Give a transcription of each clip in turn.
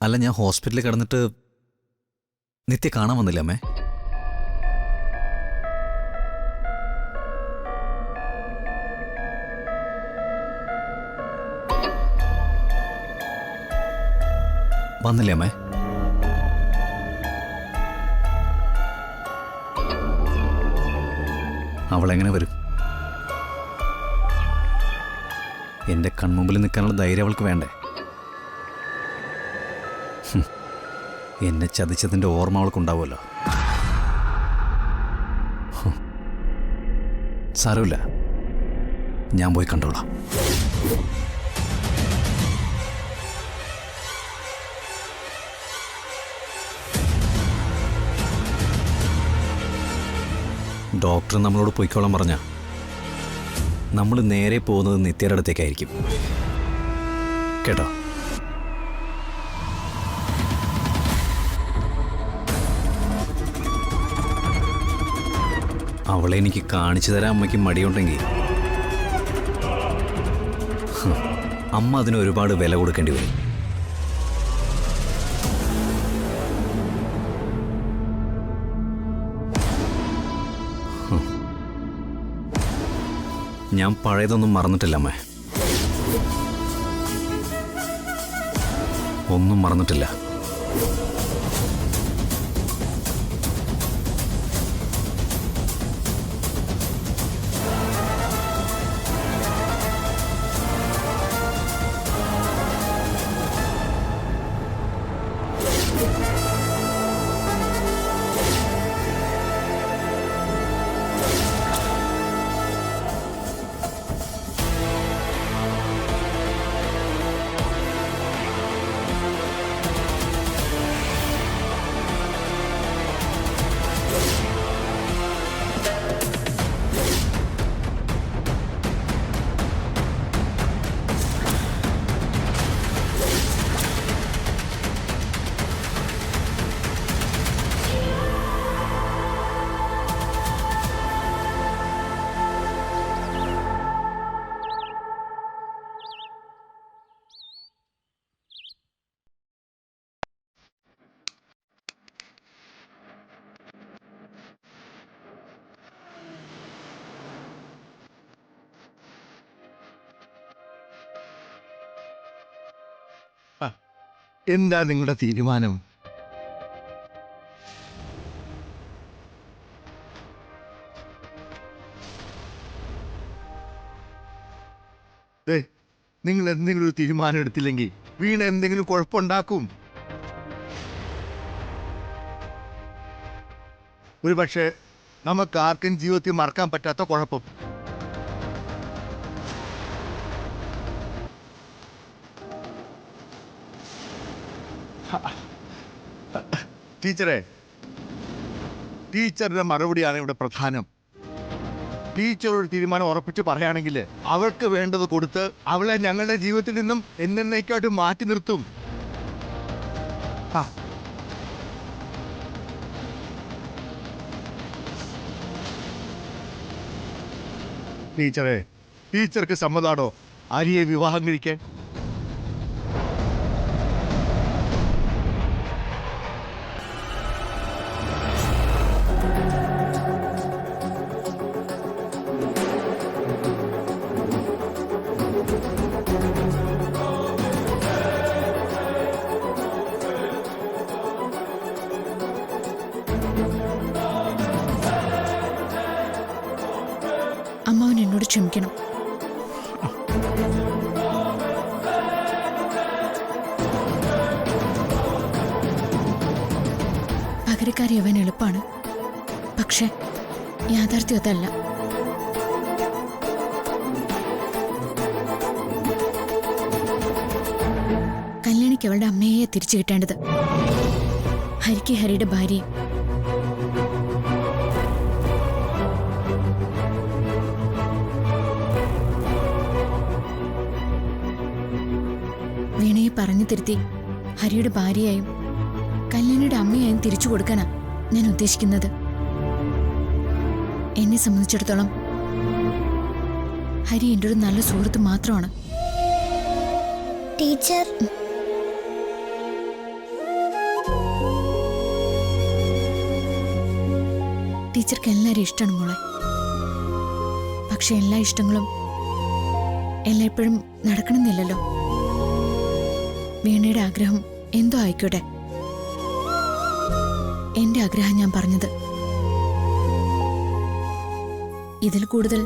അല്ല, ഞാൻ ഹോസ്പിറ്റലിൽ കിടന്നിട്ട് നിത്യ കാണാൻ വന്നില്ല അമ്മേ. വന്നില്ലേ അമ്മേ? അവളെങ്ങനെ വരും? എൻ്റെ കൺമുമ്പിൽ നിൽക്കാനുള്ള ധൈര്യം അവൾക്ക് വേണ്ടേ? എന്നെ ചതിച്ചതിൻ്റെ ഓർമ്മ അവൾക്കുണ്ടാവുമല്ലോ. സാരമില്ല, ഞാൻ പോയി കണ്ടോളാം. ഡോക്ടർ നമ്മളോട് പൊയ്ക്കോളാൻ പറഞ്ഞ നമ്മൾ നേരെ പോകുന്നത് നിത്യയുടെ അടുത്തേക്കായിരിക്കും കേട്ടോ. അവളെ എനിക്ക് കാണിച്ചു തരാൻ അമ്മയ്ക്ക് മടിയുണ്ടെങ്കിൽ അമ്മ അതിന് ഒരുപാട് വില കൊടുക്കേണ്ടി വരും. ഞാൻ പഴയതൊന്നും മറന്നിട്ടില്ല അമ്മേ, ഒന്നും മറന്നിട്ടില്ല. എന്താ നിങ്ങളുടെ തീരുമാനം? നിങ്ങൾ എന്തെങ്കിലും ഒരു തീരുമാനം എടുത്തില്ലെങ്കിൽ വീണ എന്തെങ്കിലും കുഴപ്പമുണ്ടാക്കും. ഒരു പക്ഷേ നമുക്ക് ആർക്കും ജീവിതത്തിൽ മറക്കാൻ പറ്റാത്ത കുഴപ്പം. ടീച്ചറുടെ മറുപടിയാണ് ഇവിടെ പ്രധാനം. ടീച്ചർ ഒരു തീരുമാനം ഉറപ്പിച്ച് പറയുകയാണെങ്കിൽ അവൾക്ക് വേണ്ടത് കൊടുത്ത് അവളെ ഞങ്ങളുടെ ജീവിതത്തിൽ നിന്നും എന്നേക്കായിട്ട് മാറ്റി നിർത്തും. ടീച്ചർക്ക് സമ്മതാണോ ആര്യയെ വിവാഹം കഴിക്കാൻ? അമ്മാവൻ എന്നോട് ക്ഷമിക്കണം. പകരക്കാരി അവൻ എളുപ്പമാണ്, പക്ഷെ യാഥാർത്ഥ്യം അതല്ല. കല്യാണിക്ക് അവളുടെ അമ്മയെ തിരിച്ചു കിട്ടേണ്ടത്, ഹരിക്ക് ഹരിയുടെ ഭാര്യയും. വീണയെ പറഞ്ഞു തിരുത്തി ഹരിയുടെ ഭാര്യയായും കല്യാണിയുടെ അമ്മയായും തിരിച്ചു കൊടുക്കാനാ ഞാൻ ഉദ്ദേശിക്കുന്നത്. എന്നെ സംബന്ധിച്ചിടത്തോളം ഹരി എൻ്റെ ഒരു നല്ല സുഹൃത്ത് മാത്രമാണ്. ടീച്ചർ ടീച്ചർക്ക് എല്ലാവരും ഇഷ്ടമാണ് മോളെ. പക്ഷെ എല്ലാ ഇഷ്ടങ്ങളും എല്ലായ്പ്പോഴും നടക്കണമെന്നില്ലല്ലോ. വീണയുടെ ആഗ്രഹം എന്തോ ആയിക്കോട്ടെ. എന്റെ ആഗ്രഹം ഞാൻ പറഞ്ഞത്. ഇതിൽ കൂടുതൽ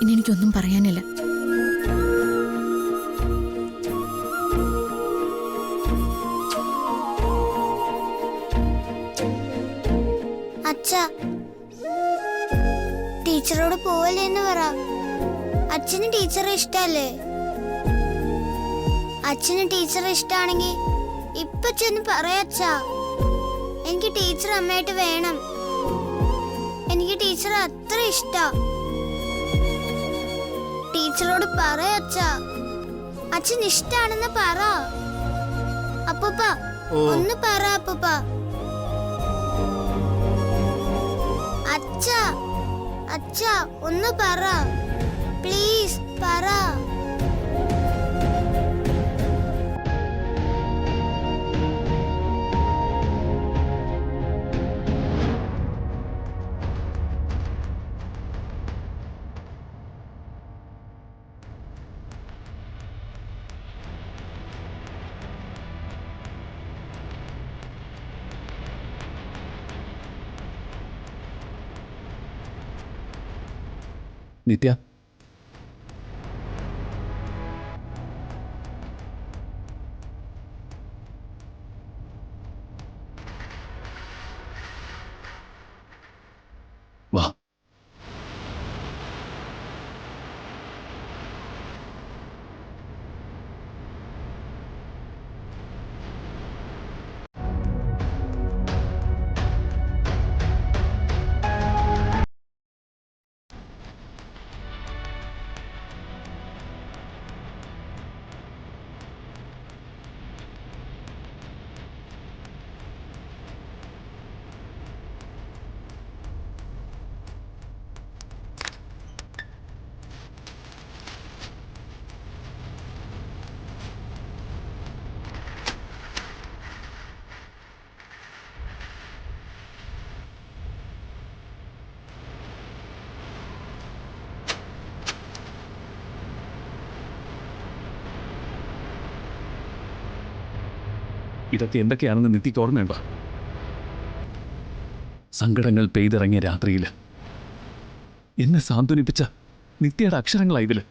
ഇനി എനിക്കൊന്നും പറയാനില്ല. അച്ഛാ, ടീച്ചറോട് പോവല്ലേന്ന് പറ. അച്ഛന് ടീച്ചറെ ഇഷ്ടല്ലേ? അച്ഛന് ടീച്ചറെ ഇഷ്ടാണെങ്കിൽ ഇപ്പൊ ചെന്ന് പറയച്ചാ. എനിക്ക് ടീച്ചർ അമ്മയായിട്ട് വേണം. എനിക്ക് ടീച്ചറെ അത്ര ഇഷ്ടാ. ടീച്ചറോട് പറയച്ചാ. അച്ഛൻ ഇഷ്ടാണെന്ന് പറ. അപ്പൂപ്പ ഒന്ന് പറ. അപ്പൂപ്പ, അച്ഛാ, അച്ഛാ ഒന്ന് പറ പ്ലീസ്, പറ. നിത്യ, വാ. ഇതൊക്കെ എന്തൊക്കെയാണെന്ന് നിത്യക്ക് ഓർമ്മയുണ്ടോ? സങ്കടങ്ങൾ പെയ്തിറങ്ങിയ രാത്രിയിൽ എന്നെ സാന്ത്വനിപ്പിച്ച നിത്യയുടെ അക്ഷരങ്ങളായതില്.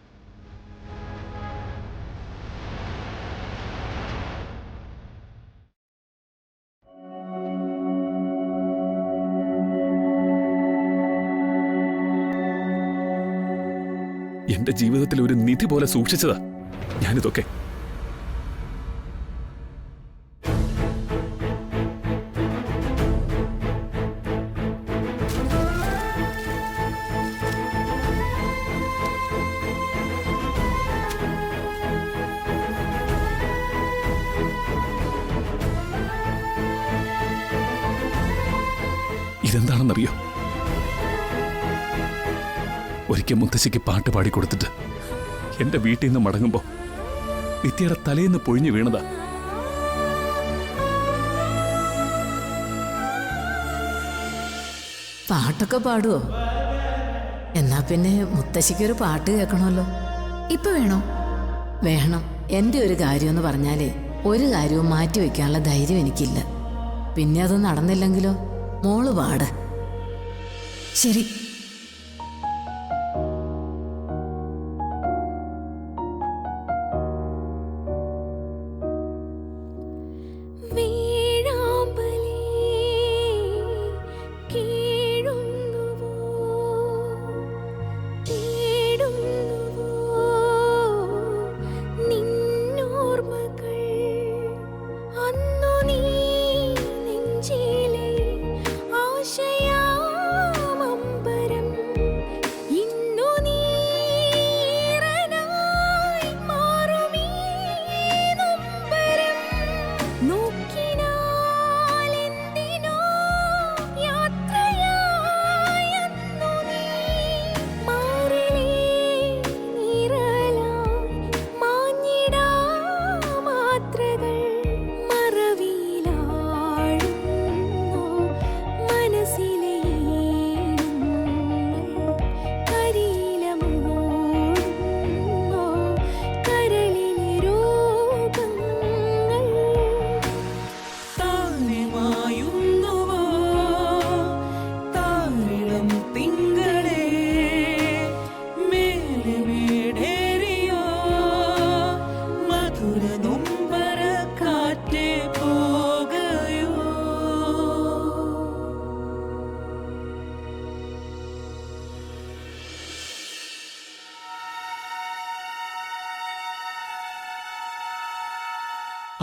എന്റെ ജീവിതത്തിൽ ഒരു നിധി പോലെ സൂക്ഷിച്ചതാ ഞാനിതൊക്കെ. ഇതെന്താണെന്നറിയോ? ഒരിക്കൽ മുത്തശ്ശിക്ക് പാട്ട് പാടിക്കൊടുത്തിട്ട് എന്റെ വീട്ടിൽ നിന്ന് മടങ്ങുമ്പോ നിത്യയുടെ തലേന്ന് പൊഴിഞ്ഞു വീണതാ. പാട്ടൊക്കെ പാടുവോ? എന്നാ പിന്നെ മുത്തശ്ശിക്കൊരു പാട്ട് കേൾക്കണമല്ലോ. ഇപ്പൊ വേണോ? വേണം. എൻ്റെ ഒരു കാര്യമെന്ന് പറഞ്ഞാലേ ഒരു കാര്യവും മാറ്റി വെക്കാനുള്ള ധൈര്യം എനിക്കില്ല. പിന്നെ അത് നടന്നില്ലെങ്കിലോ? മോള് പാട്. ശരി. ആശയാമമ്പ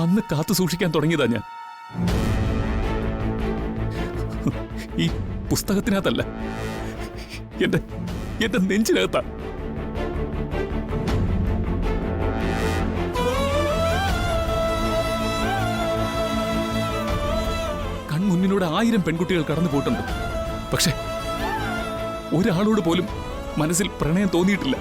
അന്ന് കാത്തു സൂക്ഷിക്കാൻ തുടങ്ങിയതാ ഞാൻ. ഈ പുസ്തകത്തിനകത്തല്ല, എന്റെ നെഞ്ചിനകത്താ. കൺമുന്നിലൂടെ 1000 പെൺകുട്ടികൾ കടന്നു പോയിട്ടുണ്ട്. പക്ഷെ ഒരാളോട് പോലും മനസ്സിൽ പ്രണയം തോന്നിയിട്ടില്ല.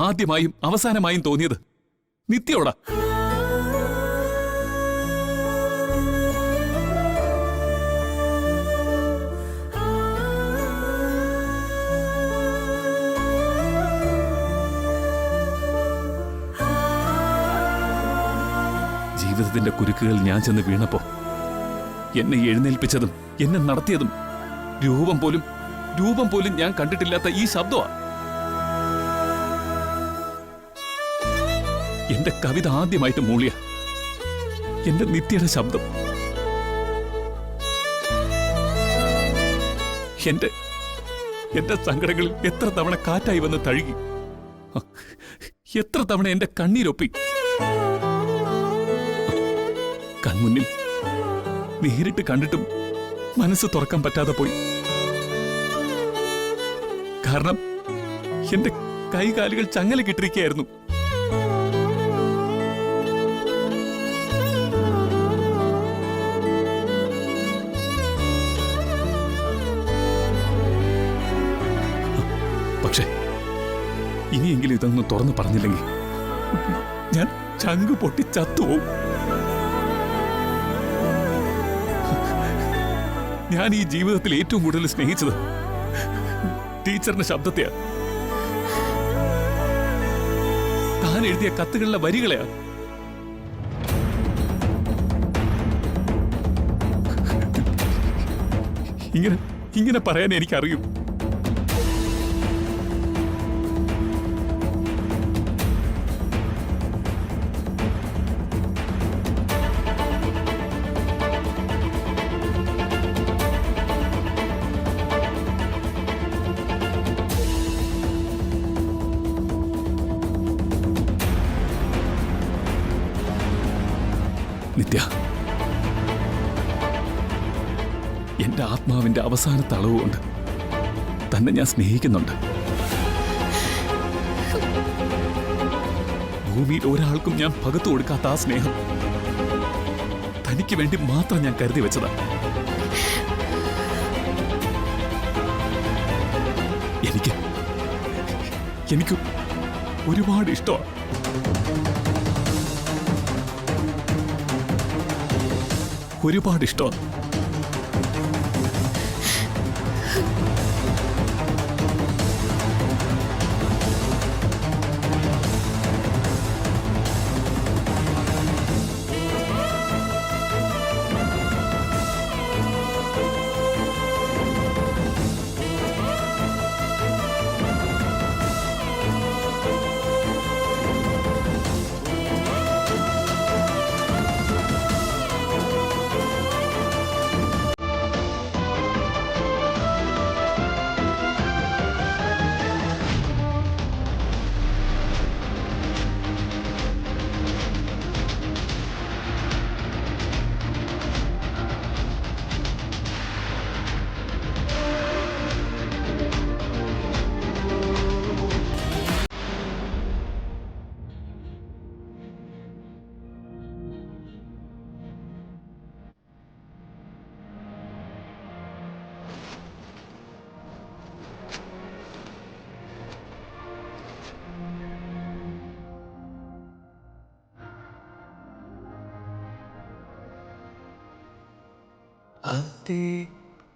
ആദ്യമായും അവസാനമായും തോന്നിയത് നിത്യയോടാ. ജീവിതത്തിന്റെ കുരുക്കുകൾ ഞാൻ ചെന്ന് വീണപ്പോ എന്നെ എഴുന്നേൽപ്പിച്ചതും എന്നെ നടത്തിയതും രൂപം പോലും ഞാൻ കണ്ടിട്ടില്ലാത്ത ഈ ശബ്ദമാ. എന്റെ കവിത ആദ്യമായിട്ട് മൂളിയ എന്റെ നിത്യയുടെ ശബ്ദം. എന്റെ സങ്കടങ്ങളിൽ എത്ര തവണ കാറ്റായി വന്ന് തഴുകി, എത്ര തവണ എന്റെ കണ്ണീരൊപ്പി. കൺമുന്നിൽ നേരിട്ട് കണ്ടിട്ടും മനസ്സ് തുറക്കാൻ പറ്റാതെ പോയി. കാരണം എന്റെ കൈകാലുകൾ ചങ്ങല കിട്ടിരിക്കുകയായിരുന്നു. പക്ഷെ ഇനിയെങ്കിലും ഇതൊന്നും തുറന്നു പറഞ്ഞില്ലെങ്കിൽ ഞാൻ ചങ്ക് പൊട്ടി ചത്തുപോകും. ഞാൻ ഈ ജീവിതത്തിൽ ഏറ്റവും കൂടുതൽ സ്നേഹിച്ചത് ടീച്ചറിന്റെ ശബ്ദത്തെയാ, താൻ എഴുതിയ കത്തുകളിലെ വരികളെയാ. ഇങ്ങനെ പറയാൻ എനിക്കറിയും. നിത്യ, എന്റെ ആത്മാവിന്റെ അവസാനത്തെ അളവുകൊണ്ട് തന്നെ ഞാൻ സ്നേഹിക്കുന്നുണ്ട്. ഭൂമിയിൽ ഒരാൾക്കും ഞാൻ പകർത്തു കൊടുക്കാത്ത ആ സ്നേഹം തനിക്ക് വേണ്ടി മാത്രം ഞാൻ കരുതി വെച്ചതാ. എനിക്ക് ഒരുപാട് ഇഷ്ടമാണ്. ഒരുപാട് ഇഷ്ടമാണ്.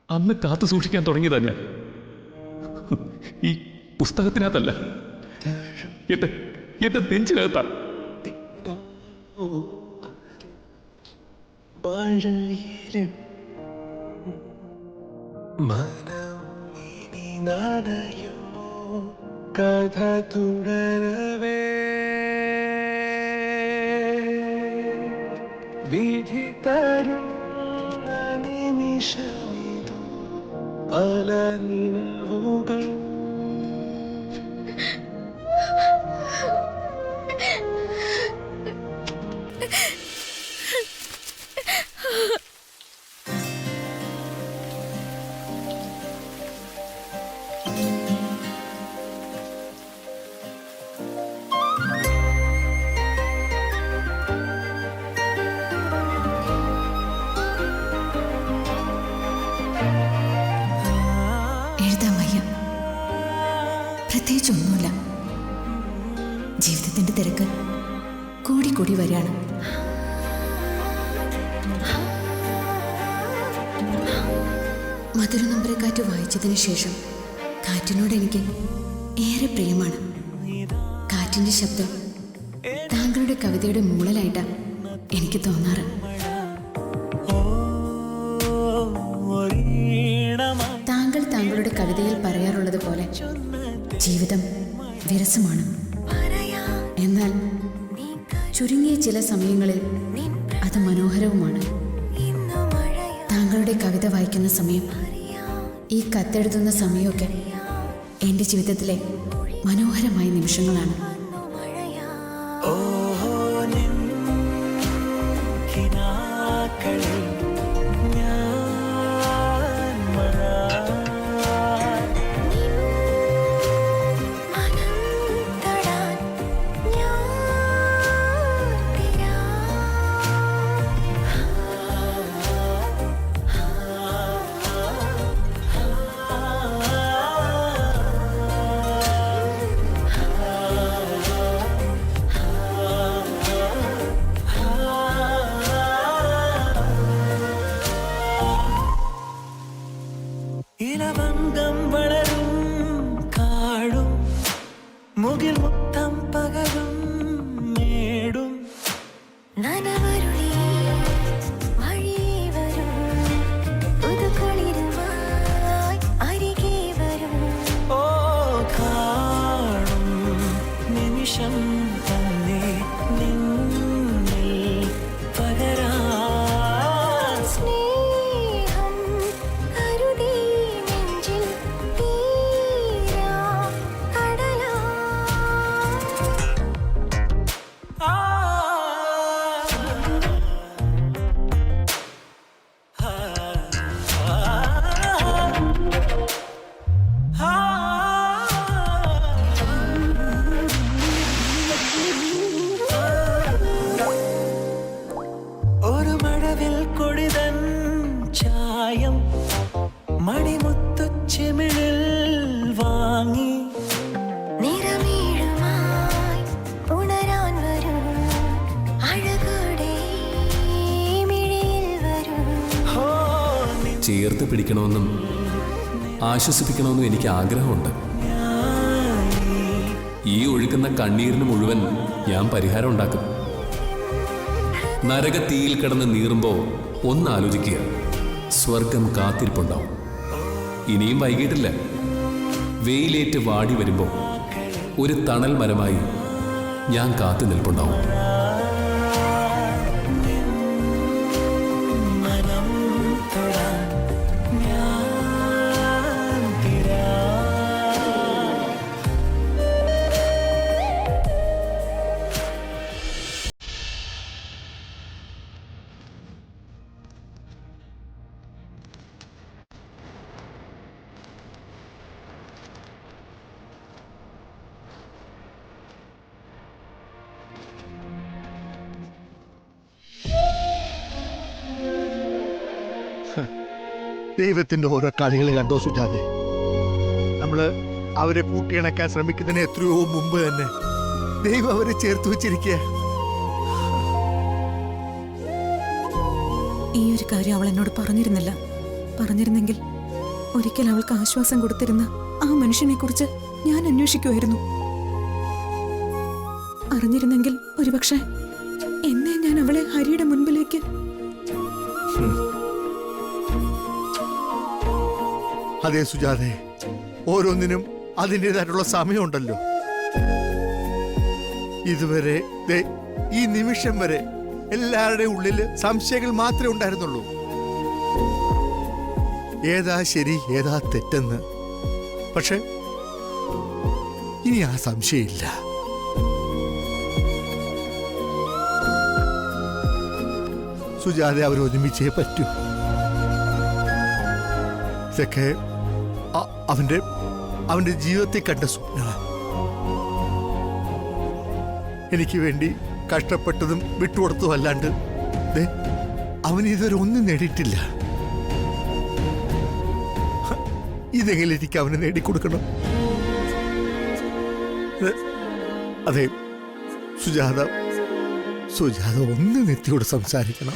അന്ന് കാത്തു സൂക്ഷിക്കാൻ തുടങ്ങിയതാ ഞാൻ. ഈ പുസ്തകത്തിനകത്തല്ല, എന്റെ നെഞ്ചിനകത്താ. കഥ തുടരവേ വിധി തരും നിമിഷമിതു പല നിലവുകൾ പ്രത്യേകിച്ചൊന്നുമില്ല. ജീവിതത്തിന്റെ തിരക്ക് കൂടി വരികയാണ്. മധുരനമ്പരക്കാറ്റ് വായിച്ചതിന് ശേഷം കാറ്റിനോട് എനിക്ക് ഏറെ പ്രിയമാണ്. കാറ്റിന്റെ ശബ്ദം താങ്കളുടെ കവിതയുടെ മൂളലായിട്ടാണ് എനിക്ക് തോന്നാറ്. താങ്കൾ താങ്കളുടെ കവിതയിൽ പറയാറുള്ളത് പോലെ ജീവിതം വിരസമാണ്. എന്നാൽ ചുരുങ്ങിയ ചില സമയങ്ങളിൽ അത് മനോഹരവുമാണ്. താങ്കളുടെ കവിത വായിക്കുന്ന സമയം, ഈ കത്തെഴുതുന്ന സമയമൊക്കെ എൻ്റെ ജീവിതത്തിലെ മനോഹരമായ നിമിഷങ്ങളാണ്. ഇലവങ്കം വളരും കാടും മുകിൽ മുത്തം പകരും മേടും നനവരുളി വഴിയേ വരും പുതുക്കുളിരുമായി അരികെ വരും. ഓ കാണും നിമിഷം തന്നെ നിന്നിൽ പകരാ സ്നേഹം കരുതി നെഞ്ചിൽ തീരാ കടലാ. ഒരു മഴവിൽ കൊടിതൻ ചായം മണിമുത്തുച്ചിമിഴിൽ വാങ്ങി നിറമീഴുമായി ഉണരാൻ വരും അഴകോടെ മിഴിയിൽ വരും. ഹോ ചേർത്ത് പിടിക്കണമെന്നും ആശ്വസിപ്പിക്കണമെന്നും എനിക്ക് ആഗ്രഹമുണ്ട്. ഈ ഒഴുക്കുന്ന കണ്ണീരിന് മുഴുവൻ ഞാൻ പരിഹാരം ഉണ്ടാക്കും. നരകത്തീയിൽ കിടന്ന് നീറുമ്പോൾ ഒന്നാലോചിക്കുക, സ്വർഗം കാത്തിരിപ്പുണ്ടാവും. ഇനിയും വൈകിട്ടില്ല. വെയിലേറ്റ് വാടി വരുമ്പോൾ ഒരു തണൽ മരമായി ഞാൻ കാത്തു നിൽപ്പുണ്ടാവും. മനം തൊടാൻ ഞാൻ തിരാ. ദൈവത്തിന്റെ ഓരോ കളികൾ കണ്ടോ സുജാതെ? നമ്മള് അവരെ കൂട്ടിയിണക്കാൻ ശ്രമിക്കുന്നതിന് എത്രയോ മുമ്പ് തന്നെ ദൈവം അവരെ ചേർത്ത് വെച്ചിരിക്കുക. ഈ ഒരു കാര്യം അവൾ എന്നോട് പറഞ്ഞിരുന്നില്ല. പറഞ്ഞിരുന്നെങ്കിൽ ഒരിക്കൽ അവൾക്ക് ആശ്വാസം കൊടുത്തിരുന്ന ആ മനുഷ്യനെ കുറിച്ച് ഞാൻ അന്വേഷിക്കുമായിരുന്നു. അറിഞ്ഞിരുന്നെങ്കിൽ ഒരുപക്ഷെ എന്നെ ഞാൻ അവളെ ഹരിയുടെ മുൻപിലേക്ക്. അതെ സുജാതെ, ഓരോന്നിനും അതിൻ്റെതായിട്ടുള്ള സമയമുണ്ടല്ലോ. ഇതുവരെ ഈ നിമിഷം വരെ എല്ലാവരുടെയും ഉള്ളിൽ സംശയങ്ങൾ മാത്രമേ ഉണ്ടായിരുന്നുള്ളൂ. ഏതാ ശരി ഏതാ തെറ്റെന്ന്. പക്ഷെ ഇനി ആ സംശയമില്ല. സുജാതെ അവർ ഒരുമിച്ചേ പറ്റൂ. ഇതൊക്കെ അവന്റെ ജീവിതത്തിൽ കണ്ട സ്വപ്ന. എനിക്ക് വേണ്ടി കഷ്ടപ്പെട്ടതും വിട്ടുകൊടുത്തതും അല്ലാണ്ട് അവൻ ഇതുവരെ ഒന്നും നേടിയിട്ടില്ല. ഇതെങ്കിലും എനിക്ക് അവന് നേടിക്കൊടുക്കണം. അതെ സുജാത ഒന്ന് നിത്യയോട് സംസാരിക്കണം.